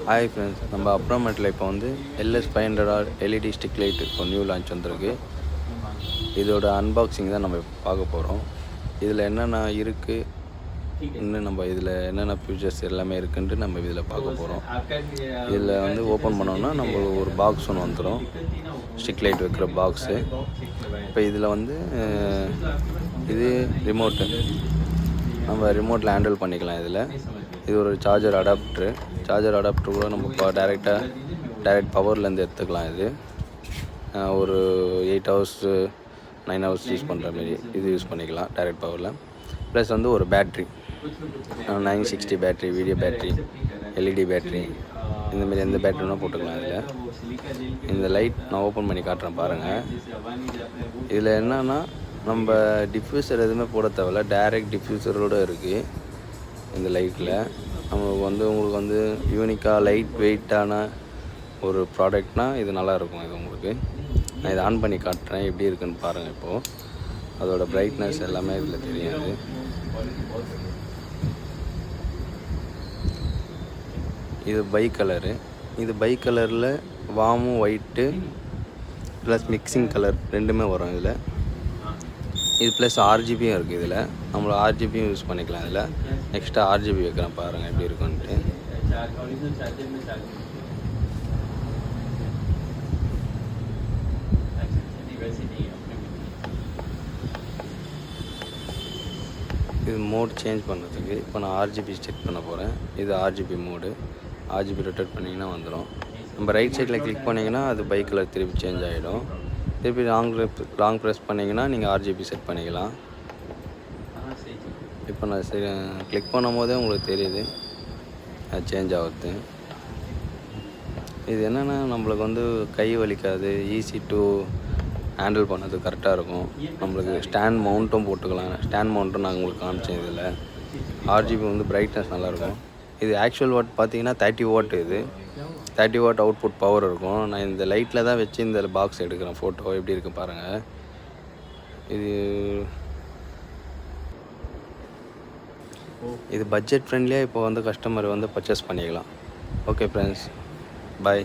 Hi friends, நம்ம அப்ராமெட்டில் இப்போ வந்து LS500R எல்இடி ஸ்டிக் லைட் இப்போ நியூ லான்ச் வந்திருக்கு. இதோட அன்பாக்சிங் தான் நம்ம பார்க்க போகிறோம். இதில் என்னென்ன இருக்குது, இன்னும் நம்ம இதில் என்னென்ன ஃபியூச்சர்ஸ் எல்லாமே இருக்குன்ட்டு நம்ம இதில் பார்க்க போகிறோம். இதில் வந்து ஓப்பன் பண்ணோன்னா நம்மளுக்கு ஒரு பாக்ஸ் ஒன்று வந்துடும், ஸ்டிக் லைட் வைக்கிற பாக்ஸு. இப்போ இதில் வந்து இது ரிமோட்டு, நம்ம ரிமோட்டில் ஹேண்டில் பண்ணிக்கலாம். இது ஒரு சார்ஜர் அடாப்டர் கூட நம்ம டைரெக்ட் பவர்லேருந்து எடுத்துக்கலாம். இது ஒரு 8 hours 9 hours யூஸ் பண்ணுற மாரி இது யூஸ் பண்ணிக்கலாம் டைரெக்ட் பவரில். ப்ளஸ் வந்து ஒரு battery 960 battery, video battery, LED battery, இந்தமாரி எந்த பேட்ரினா போட்டுக்கலாம். இந்த லைட் நான் ஓப்பன் பண்ணி காட்டுறேன் பாருங்கள். இதில் என்னென்னா நம்ம டிஃப்யூசர் எதுவுமே போட தேவையில்ல, டைரெக்ட் டிஃப்யூசரோடு இருக்குது இந்த லைட்டில். உங்களுக்கு வந்து யூனிக்காக லைட் வெயிட்டான ஒரு ப்ராடக்ட்னால் இது நல்லாயிருக்கும். இது உங்களுக்கு நான் இதை ஆன் பண்ணி காட்டுறேன், எப்படி இருக்குன்னு பாருங்கள். இப்போது அதோட பிரைட்னஸ் எல்லாமே இதில் தெரியாது. இது பை கலரில் வார்மும் ஒயிட்டு ப்ளஸ் மிக்சிங் கலர் ரெண்டுமே வரும் இதில். இது ப்ளஸ் RGBயும் இருக்குது. இதில் நம்மள RGBயும் யூஸ் பண்ணிக்கலாம். இதில் நெக்ஸ்ட்டு RGB வைக்கிறேன் பாருங்கள் எப்படி இருக்குன்ட்டு. இது மோட் சேஞ்ச் பண்ணுறதுக்கு இப்போ நான் RGB செக் பண்ண போகிறேன். இது RGB மோடு. RGB ரொட்டேட் பண்ணிங்கன்னா வந்துடும். நம்ம ரைட் சைடில் கிளிக் பண்ணிங்கன்னா அது பை கலர் திருப்பி சேஞ்ச் ஆகிடும். திருப்பி லாங் ப்ரெஸ் பண்ணிங்கன்னா நீங்கள் RGB செட் பண்ணிக்கலாம். இப்போ நான் கிளிக் பண்ணும் போதே உங்களுக்கு தெரியுது அது சேஞ்ச் ஆகுது. இது என்னென்னா நம்மளுக்கு வந்து கை வலிக்காது, ஈஸி டு ஹேண்டில் பண்ணது கரெக்டாக இருக்கும். நம்மளுக்கு ஸ்டாண்ட் மவுண்ட்டும் போட்டுக்கலாம். ஸ்டாண்ட் மவுண்ட்டும் நான் உங்களுக்கு காமிச்சேன். இதில் RGB வந்து பிரைட்னஸ் நல்லாயிருக்கும். இது ஆக்சுவல் வாட் பார்த்தீங்கன்னா 30 watt. இது 30 watt அவுட்புட் பவர் இருக்கும். நான் இந்த லைட்டில் தான் வச்சு இந்த பாக்ஸ் எடுக்கிறேன் ஃபோட்டோ, எப்படி இருக்குது பாருங்கள். இது பட்ஜெட் ஃப்ரெண்ட்லியாக இப்போ வந்து கஸ்டமர் வந்து பர்ச்சேஸ் பண்ணிக்கலாம். ஓகே ஃப்ரெண்ட்ஸ், பாய்.